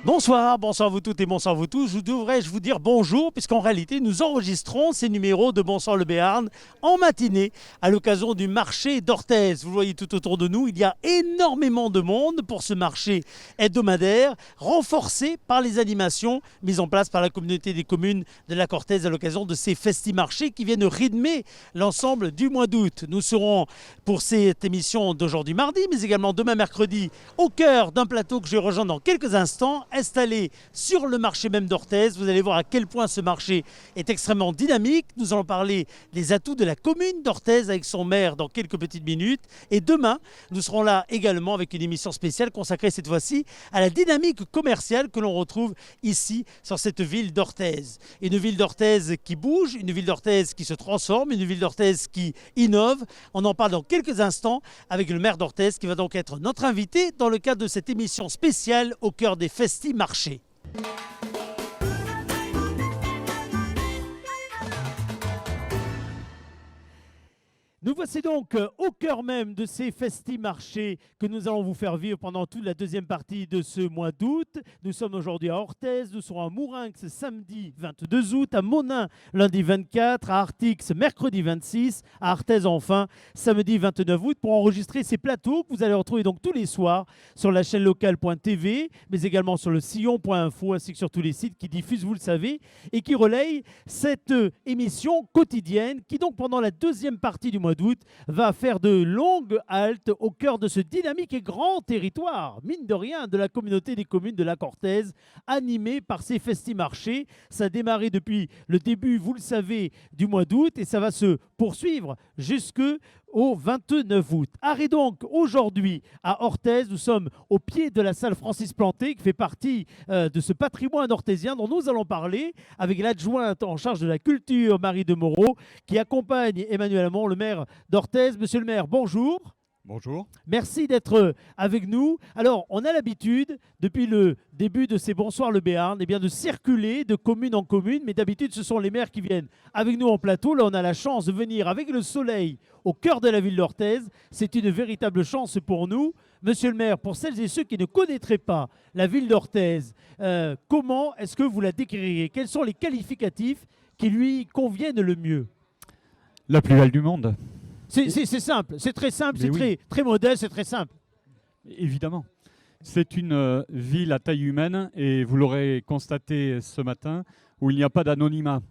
Bonsoir, bonsoir vous toutes et bonsoir vous tous. Devrais-je vous dire bonjour, puisqu'en réalité nous enregistrons ces numéros de Bonsoir le Béarn en matinée à l'occasion du marché d'Orthez. Vous voyez tout autour de nous, il y a énormément de monde pour ce marché hebdomadaire, renforcé par les animations mises en place par la communauté des communes de la Cortèze à l'occasion de ces festi-marchés qui viennent rythmer l'ensemble du mois d'août. Nous serons pour cette émission d'aujourd'hui mardi, mais également demain mercredi, au cœur d'un plateau que je rejoins dans quelques instants, installé sur le marché même d'Orthez. Vous allez voir à quel point ce marché est extrêmement dynamique. Nous allons parler des atouts de la commune d'Orthez avec son maire dans quelques petites minutes. Et demain, nous serons là également avec une émission spéciale consacrée cette fois-ci à la dynamique commerciale que l'on retrouve ici sur cette ville d'Orthez. Une ville d'Orthez qui bouge, une ville d'Orthez qui se transforme, une ville d'Orthez qui innove. On en parle dans quelques instants avec le maire d'Orthez qui va donc être notre invité dans le cadre de cette émission spéciale au cœur des festi-marchés. Nous voici donc au cœur même de ces festi-marchés que nous allons vous faire vivre pendant toute la deuxième partie de ce mois d'août. Nous sommes aujourd'hui à Orthez, nous serons à Mourinx samedi 22 août, à Monin lundi 24, à Artix mercredi 26, à Arthez enfin samedi 29 août pour enregistrer ces plateaux que vous allez retrouver donc tous les soirs sur la chaîne locale.tv, mais également sur le sillon.info ainsi que sur tous les sites qui diffusent, vous le savez, et qui relayent cette émission quotidienne qui donc pendant la deuxième partie du mois d'août va faire de longues haltes au cœur de ce dynamique et grand territoire, mine de rien, de la communauté des communes de la Cortèze, animé par ces festi-marchés. Ça a démarré depuis le début, vous le savez, du mois d'août et ça va se poursuivre jusqu'au 29 août. Arrêt donc aujourd'hui à Orthez. Nous sommes au pied de la salle Francis Planté qui fait partie de ce patrimoine orthésien dont nous allons parler avec l'adjointe en charge de la culture, Marie de Moreau, qui accompagne Emmanuel Hamon, le maire d'Orthez. Monsieur le maire, bonjour. Bonjour. Merci d'être avec nous. Alors, on a l'habitude, depuis le début de ces Bonsoir le Béarn, eh bien, de circuler de commune en commune, mais d'habitude, ce sont les maires qui viennent avec nous en plateau. Là, on a la chance de venir avec le soleil au cœur de la ville d'Orthez. C'est une véritable chance pour nous. Monsieur le maire, pour celles et ceux qui ne connaîtraient pas la ville d'Orthez, comment est-ce que vous la décririez? Quels sont les qualificatifs qui lui conviennent le mieux? La plus belle du monde. C'est simple, c'est très simple, Mais c'est oui. très modeste, c'est très simple. Évidemment. C'est une ville à taille humaine et vous l'aurez constaté ce matin où il n'y a pas d'anonymat.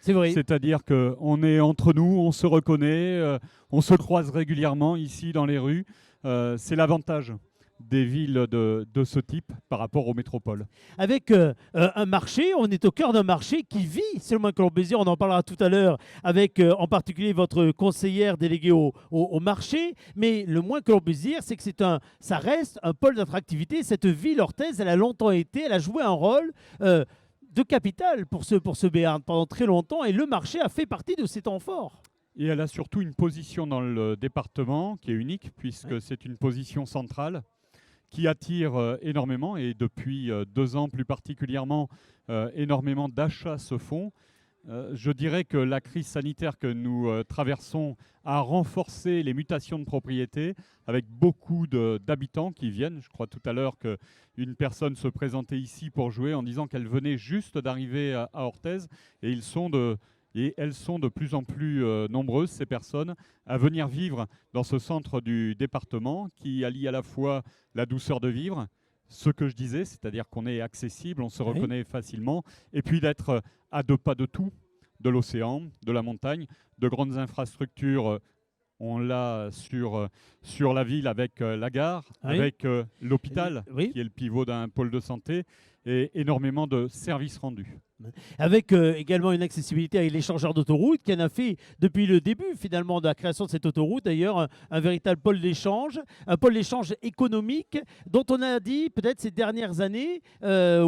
C'est vrai. C'est-à-dire qu'on est entre nous, on se reconnaît, on se croise régulièrement ici dans les rues. C'est l'avantage des villes de ce type par rapport aux métropoles. Avec un marché, on est au cœur d'un marché qui vit, c'est le moins que l'on puisse dire, on en parlera tout à l'heure avec en particulier votre conseillère déléguée au marché, mais le moins que l'on puisse dire, c'est que ça reste un pôle d'attractivité. Cette ville Orthez, elle a longtemps été, elle a joué un rôle de capitale pour ce Béarn pendant très longtemps et le marché a fait partie de ces temps forts. Et elle a surtout une position dans le département qui est unique puisque c'est une position centrale qui attire énormément et depuis 2 ans plus particulièrement, énormément d'achats se font. Je dirais que la crise sanitaire que nous traversons a renforcé les mutations de propriété avec beaucoup d'habitants qui viennent. Je crois tout à l'heure qu'une personne se présentait ici pour jouer en disant qu'elle venait juste d'arriver à Orthez et elles sont de plus en plus nombreuses, ces personnes, à venir vivre dans ce centre du département qui allie à la fois la douceur de vivre, ce que je disais, c'est-à-dire qu'on est accessible, on se reconnaît facilement, et puis d'être à 2 pas de tout, de l'océan, de la montagne, de grandes infrastructures. On l'a sur la ville avec la gare, avec l'hôpital, qui est le pivot d'un pôle de santé, et énormément de services rendus. Avec également une accessibilité avec l'échangeur d'autoroute qui en a fait depuis le début finalement de la création de cette autoroute d'ailleurs un véritable pôle d'échange, un pôle d'échange économique dont on a dit peut-être ces dernières années, ou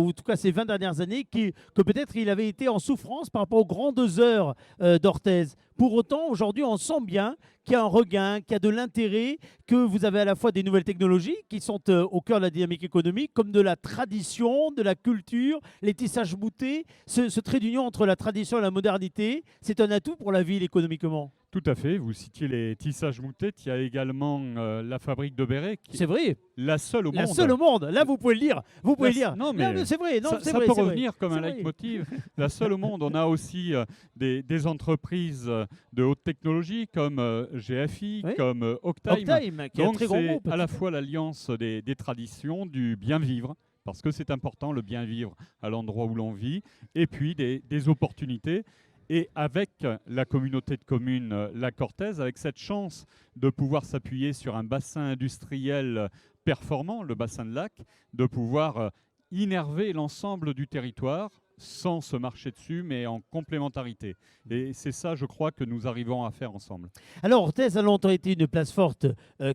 en tout cas ces 20 dernières années, que peut-être il avait été en souffrance par rapport aux grandes heures d'Orthez. Pour autant, aujourd'hui, on sent bien qu'il y a un regain, qu'il y a de l'intérêt, que vous avez à la fois des nouvelles technologies qui sont au cœur de la dynamique économique, comme de la tradition, de la culture, les tissages boutés, ce trait d'union entre la tradition et la modernité, c'est un atout pour la ville économiquement. Tout à fait. Vous citiez les tissages moutettes. Il y a également la fabrique de bérets, qui C'est est vrai, la seule au la monde. seule au monde. Là, vous pouvez le dire. Vous pouvez le dire. Non, mais c'est vrai. Non, ça, c'est ça vrai, peut c'est vrai. revenir comme un C'est vrai. leitmotiv. La seule au monde. On a aussi des entreprises de haute technologie comme GFI, Oui. comme Octime. Octime, qui est un Donc très grand c'est groupe. à la fois l'alliance des traditions, du bien vivre, parce que c'est important le bien vivre à l'endroit où l'on vit, et puis des opportunités. Et avec la communauté de communes La Cortèze, avec cette chance de pouvoir s'appuyer sur un bassin industriel performant, le bassin de Lac, de pouvoir innerver l'ensemble du territoire sans se marcher dessus, mais en complémentarité. Et c'est ça, je crois, que nous arrivons à faire ensemble. Alors, Orthez a longtemps été une place forte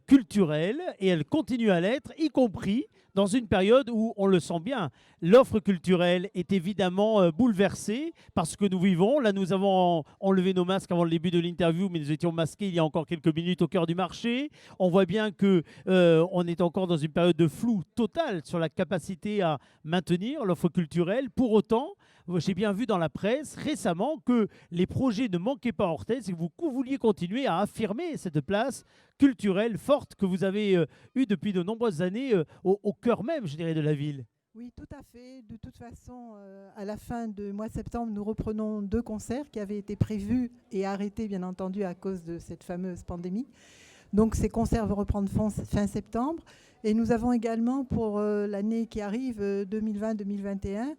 culturelle et elle continue à l'être, y compris dans une période où, on le sent bien, l'offre culturelle est évidemment bouleversée par ce que nous vivons. Là, nous avons enlevé nos masques avant le début de l'interview, mais nous étions masqués il y a encore quelques minutes au cœur du marché. On voit bien qu'on est encore dans une période de flou total sur la capacité à maintenir l'offre culturelle. Pour autant, j'ai bien vu dans la presse récemment que les projets ne manquaient pas à Orthez et que vous vouliez continuer à affirmer cette place culturelle forte que vous avez eue depuis de nombreuses années au cœur même, je dirais, de la ville. Oui, tout à fait. De toute façon, à la fin du mois de septembre, nous reprenons 2 concerts qui avaient été prévus et arrêtés, bien entendu, à cause de cette fameuse pandémie. Donc ces concerts vont reprendre fin septembre. Et nous avons également, pour l'année qui arrive, 2020-2021,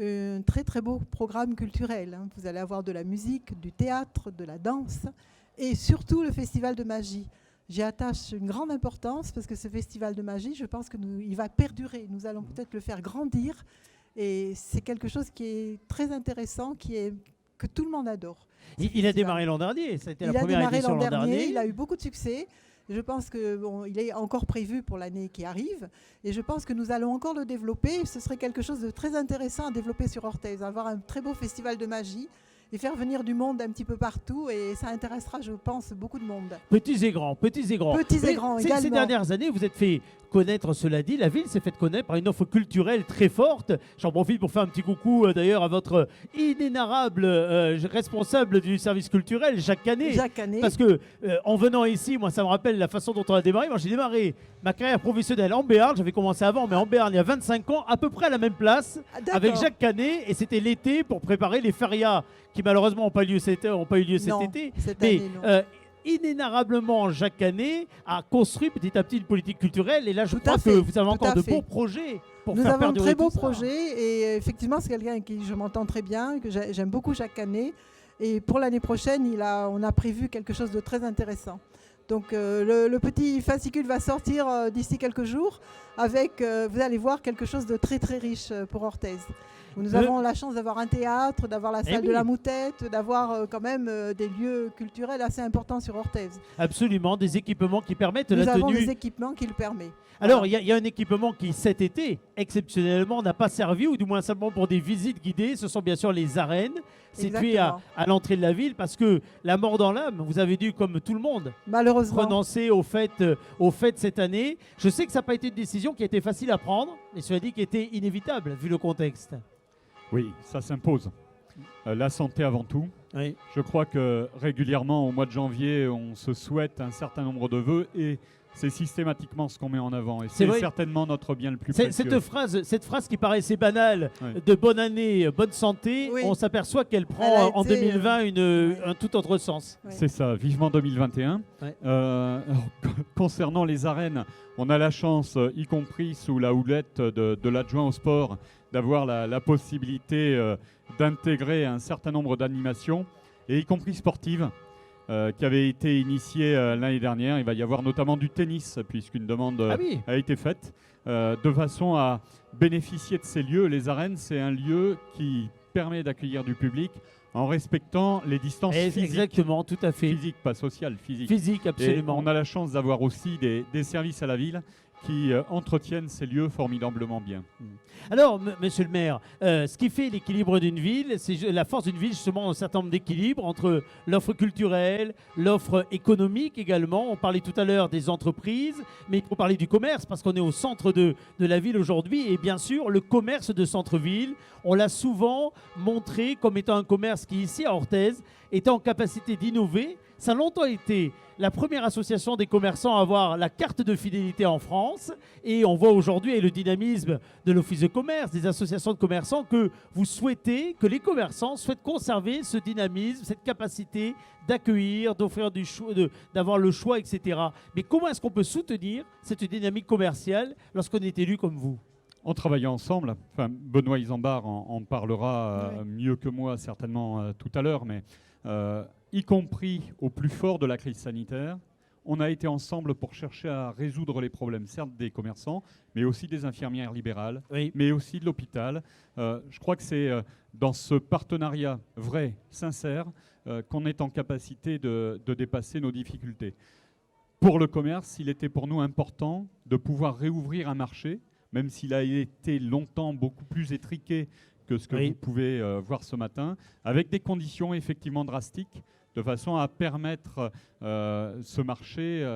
un très très beau programme culturel. Vous allez avoir de la musique, du théâtre, de la danse et surtout le festival de magie. J'y attache une grande importance parce que ce festival de magie, je pense qu'il va perdurer. Nous allons peut-être le faire grandir et c'est quelque chose qui est très intéressant, que tout le monde adore. Il a démarré l'an dernier, ça a été la première démarré édition l'an dernier. Il a eu beaucoup de succès. Je pense qu'il est encore prévu pour l'année qui arrive et je pense que nous allons encore le développer. Ce serait quelque chose de très intéressant à développer sur Orthez, avoir un très beau festival de magie et faire venir du monde un petit peu partout et ça intéressera, je pense, beaucoup de monde. Petits et grands, petits et grands. Petits et grands, également. Ces dernières années, vous êtes fait connaître, cela dit, la ville s'est faite connaître par une offre culturelle très forte. J'en profite pour faire un petit coucou d'ailleurs à votre inénarrable responsable du service culturel, Jacques Canet. Jacques Canet. Parce que en venant ici, moi ça me rappelle la façon dont on a démarré. Moi j'ai démarré ma carrière professionnelle en Béarn, j'avais commencé avant, mais en Béarn il y a 25 ans, à peu près à la même place, avec Jacques Canet, et c'était l'été pour préparer les férias qui malheureusement n'ont pas eu lieu cet été. Mais inénarrablement, Jacques Canet a construit petit à petit une politique culturelle et là je crois que vous avez encore de beaux projets pour faire perdurer tout ça. Nous avons de très beaux projets et effectivement c'est quelqu'un avec qui je m'entends très bien, que j'aime beaucoup, Jacques Canet, et pour l'année prochaine on a prévu quelque chose de très intéressant. Donc le petit fascicule va sortir d'ici quelques jours avec, vous allez voir, quelque chose de très très riche pour Orthez. Nous avons la chance d'avoir un théâtre, d'avoir la salle de la Moutette, d'avoir quand même des lieux culturels assez importants sur Orthez. Absolument, des équipements qui permettent la tenue. Nous avons des équipements qui le permettent. Alors, il y a un équipement qui, cet été, exceptionnellement, n'a pas servi, ou du moins seulement pour des visites guidées. Ce sont bien sûr les arènes, situées à l'entrée de la ville, parce que la mort dans l'âme, vous avez dû, comme tout le monde, malheureusement, renoncer au fait cette année. Je sais que ça n'a pas été une décision qui a été facile à prendre, mais cela dit qui était inévitable, vu le contexte. Oui, ça s'impose. La santé avant tout. Oui. Je crois que régulièrement, au mois de janvier, on se souhaite un certain nombre de vœux et c'est systématiquement ce qu'on met en avant. Et c'est certainement notre bien le plus précieux. Cette phrase qui paraissait banale, de bonne année, bonne santé, on s'aperçoit qu'elle prend en 2020 un tout autre sens. C'est ça, vivement 2021. Concernant les arènes, on a la chance, y compris sous la houlette de l'adjoint au sport, d'avoir la possibilité d'intégrer un certain nombre d'animations, et y compris sportives, qui avaient été initiées l'année dernière. Il va y avoir notamment du tennis, puisqu'une demande a été faite, de façon à bénéficier de ces lieux. Les arènes, c'est un lieu qui permet d'accueillir du public en respectant les distances physiques. Exactement, tout à fait. Physique, pas sociale, physique. Physique, absolument. Et on a la chance d'avoir aussi des services à la ville qui entretiennent ces lieux formidablement bien. Alors, monsieur le maire, ce qui fait l'équilibre d'une ville, c'est la force d'une ville, justement, un certain nombre d'équilibres entre l'offre culturelle, l'offre économique également. On parlait tout à l'heure des entreprises, mais il faut parler du commerce, parce qu'on est au centre de la ville aujourd'hui. Et bien sûr, le commerce de centre-ville, on l'a souvent montré comme étant un commerce qui, ici à Orthez, est en capacité d'innover Ça a longtemps été la première association des commerçants à avoir la carte de fidélité en France. Et on voit aujourd'hui, avec le dynamisme de l'Office de commerce, des associations de commerçants, que vous souhaitez, que les commerçants souhaitent conserver ce dynamisme, cette capacité d'accueillir, d'offrir du choix, d'avoir le choix, etc. Mais comment est-ce qu'on peut soutenir cette dynamique commerciale lorsqu'on est élu comme vous? En travaillant ensemble, enfin, Benoît Isambard en parlera mieux que moi certainement tout à l'heure, mais y compris au plus fort de la crise sanitaire, on a été ensemble pour chercher à résoudre les problèmes, certes des commerçants, mais aussi des infirmières libérales, mais aussi de l'hôpital. Je crois que c'est dans ce partenariat vrai, sincère, qu'on est en capacité de dépasser nos difficultés. Pour le commerce, il était pour nous important de pouvoir réouvrir un marché, même s'il a été longtemps beaucoup plus étriqué que ce que vous pouvez voir ce matin, avec des conditions effectivement drastiques, de façon à permettre ce marché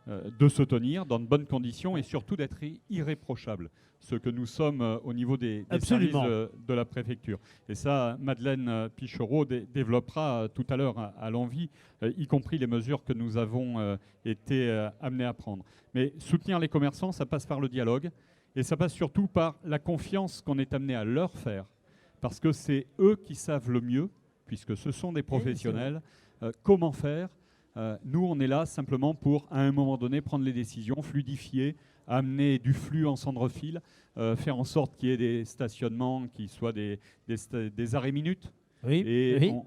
de se tenir dans de bonnes conditions et surtout d'être irréprochable, ce que nous sommes au niveau des services de la préfecture. Et ça, Madeleine Pichereau développera tout à l'heure à l'envie, y compris les mesures que nous avons été amenés à prendre. Mais soutenir les commerçants, ça passe par le dialogue et ça passe surtout par la confiance qu'on est amené à leur faire, parce que c'est eux qui savent le mieux, puisque ce sont des professionnels, comment faire. Nous, on est là simplement pour, à un moment donné, prendre les décisions, fluidifier, amener du flux en centre-file, faire en sorte qu'il y ait des stationnements qui soient des arrêts minutes.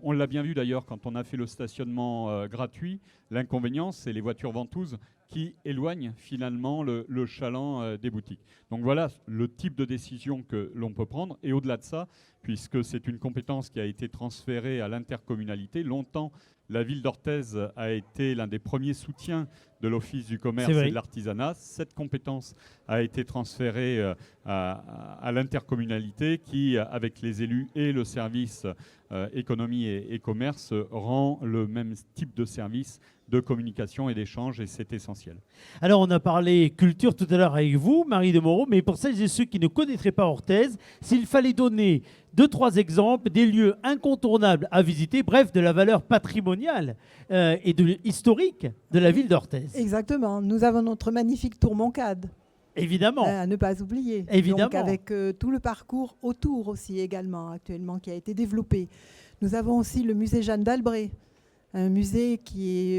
On l'a bien vu d'ailleurs quand on a fait le stationnement gratuit. L'inconvénient, c'est les voitures ventouses qui éloignent finalement le chaland des boutiques. Donc voilà le type de décision que l'on peut prendre. Et au-delà de ça, puisque c'est une compétence qui a été transférée à l'intercommunalité, longtemps, la ville d'Orthez a été l'un des premiers soutiens de l'Office du commerce et de l'artisanat. Cette compétence a été transférée à l'intercommunalité qui, avec les élus et le service économie et commerce, rend le même type de service de communication et d'échange, et c'est essentiel. Alors, on a parlé culture tout à l'heure avec vous, Marie de Moreau, mais pour celles et ceux qui ne connaîtraient pas Orthez, s'il fallait donner 2-3 exemples des lieux incontournables à visiter, bref, de la valeur patrimoniale et historique de la ville d'Orthez. Exactement. Nous avons notre magnifique tour Moncade. Évidemment. À ne pas oublier. Évidemment. Donc avec tout le parcours autour aussi également actuellement qui a été développé. Nous avons aussi le musée Jeanne d'Albret. Un musée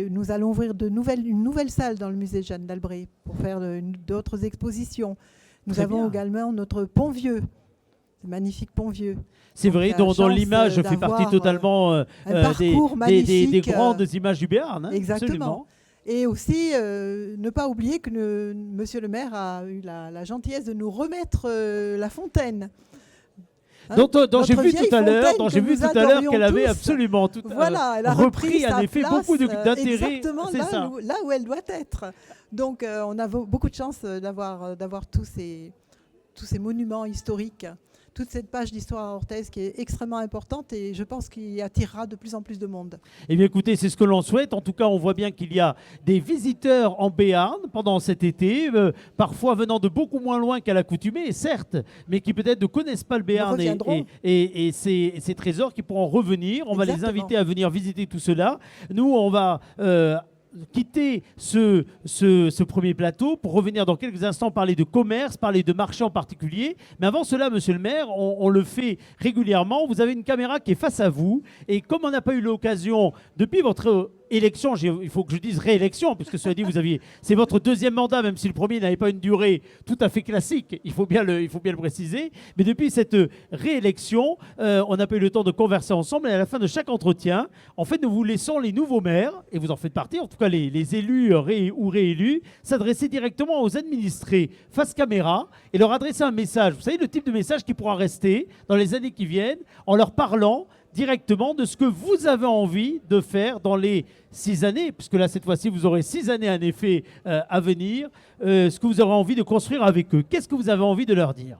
nous allons ouvrir une nouvelle salle dans le musée Jeanne d'Albret pour faire d'autres expositions. Nous avons également notre Pont-Vieux, le magnifique Pont-Vieux. C'est vrai, dont l'image fait partie totalement des grandes images du Béarn. Hein, exactement. Absolument. Et aussi, ne pas oublier que Monsieur le maire a eu la gentillesse de nous remettre la fontaine. Dont j'ai vu tout à l'heure qu'elle avait absolument elle a repris en effet beaucoup d'intérêt. Exactement là où elle doit être. Donc on a beaucoup de chance d'avoir tous ces monuments historiques, toute cette page d'histoire à Orthez qui est extrêmement importante et je pense qu'il attirera de plus en plus de monde. Eh bien écoutez, c'est ce que l'on souhaite. En tout cas, on voit bien qu'il y a des visiteurs en Béarn pendant cet été, parfois venant de beaucoup moins loin qu'à l'accoutumée, certes, mais qui peut-être ne connaissent pas le Béarn et ces trésors qui pourront revenir. On va les inviter à venir visiter tout cela. Nous, on va quitter ce premier plateau pour revenir dans quelques instants parler de commerce, parler de marché en particulier. Mais avant cela, monsieur le maire, on le fait régulièrement. Vous avez une caméra qui est face à vous. Et comme on n'a pas eu l'occasion, depuis votre élection, il faut que je dise réélection, puisque cela dit, c'est votre deuxième mandat, même si le premier n'avait pas une durée tout à fait classique, il faut bien le préciser. Mais depuis cette réélection, on n'a pas eu le temps de converser ensemble. Et à la fin de chaque entretien, en fait, nous vous laissons les nouveaux maires, et vous en faites partie, en tout cas les élus ou réélus, s'adresser directement aux administrés face caméra et leur adresser un message. Vous savez, le type de message qui pourra rester dans les années qui viennent, en leur parlant directement de ce que vous avez envie de faire dans les 6 années, puisque là, cette fois-ci, vous aurez 6 années en effet à venir, ce que vous aurez envie de construire avec eux. Qu'est-ce que vous avez envie de leur dire ?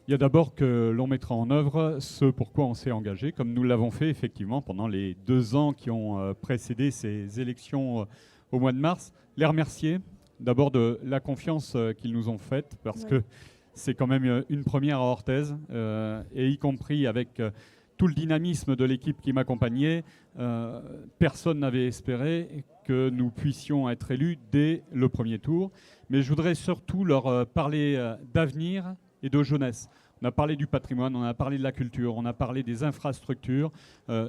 Il y a d'abord que l'on mettra en œuvre ce pourquoi on s'est engagé, comme nous l'avons fait effectivement pendant les 2 ans qui ont précédé ces élections au mois de mars. Les remercier d'abord de la confiance qu'ils nous ont faite, parce que c'est quand même une première à Orthez, et y compris avec tout le dynamisme de l'équipe qui m'accompagnait, personne n'avait espéré que nous puissions être élus dès le premier tour. Mais je voudrais surtout leur parler d'avenir et de jeunesse. On a parlé du patrimoine, on a parlé de la culture, on a parlé des infrastructures.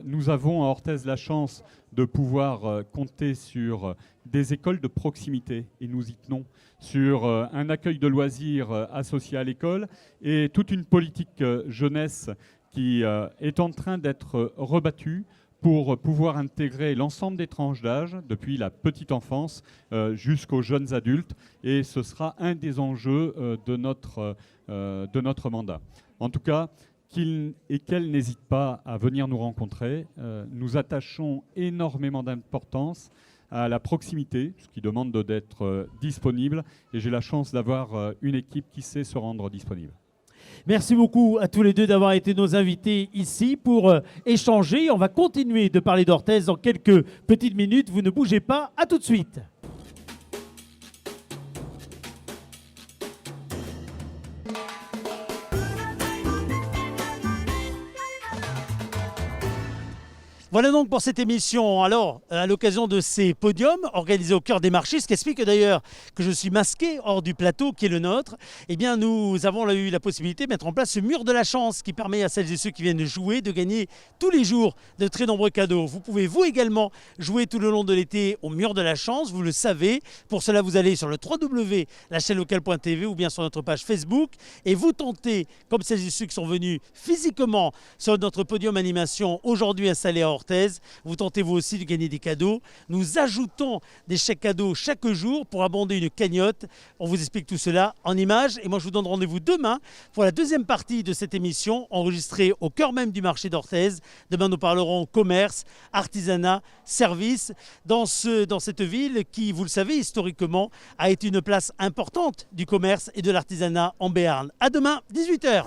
Nous avons à Orthez la chance de pouvoir compter sur des écoles de proximité, et nous y tenons, sur un accueil de loisirs associé à l'école et toute une politique jeunesse qui est en train d'être rebattue pour pouvoir intégrer l'ensemble des tranches d'âge, depuis la petite enfance jusqu'aux jeunes adultes. Et ce sera un des enjeux de notre mandat. En tout cas, qu'ils et qu'elles n'hésitent pas à venir nous rencontrer. Nous attachons énormément d'importance à la proximité, ce qui demande d'être disponible. Et j'ai la chance d'avoir une équipe qui sait se rendre disponible. Merci beaucoup à tous les deux d'avoir été nos invités ici pour échanger. On va continuer de parler d'Orthez dans quelques petites minutes. Vous ne bougez pas. À tout de suite. Voilà donc pour cette émission. Alors, à l'occasion de ces podiums organisés au cœur des marchés, ce qui explique d'ailleurs que je suis masqué hors du plateau qui est le nôtre, eh bien nous avons eu la possibilité de mettre en place ce mur de la chance qui permet à celles et ceux qui viennent jouer de gagner tous les jours de très nombreux cadeaux. Vous pouvez vous également jouer tout le long de l'été au mur de la chance, vous le savez. Pour cela, vous allez sur le www.lachaînelocale.tv ou bien sur notre page Facebook et vous tentez, comme celles et ceux qui sont venus physiquement sur notre podium animation aujourd'hui installé à Orthez, vous tentez vous aussi de gagner des cadeaux. Nous ajoutons des chèques cadeaux chaque jour pour abonder une cagnotte. On vous explique tout cela en images. Et moi, je vous donne rendez-vous demain pour la deuxième partie de cette émission enregistrée au cœur même du marché d'Orthez. Demain, nous parlerons commerce, artisanat, services dans cette ville qui, vous le savez, historiquement, a été une place importante du commerce et de l'artisanat en Béarn. À demain, 18 h.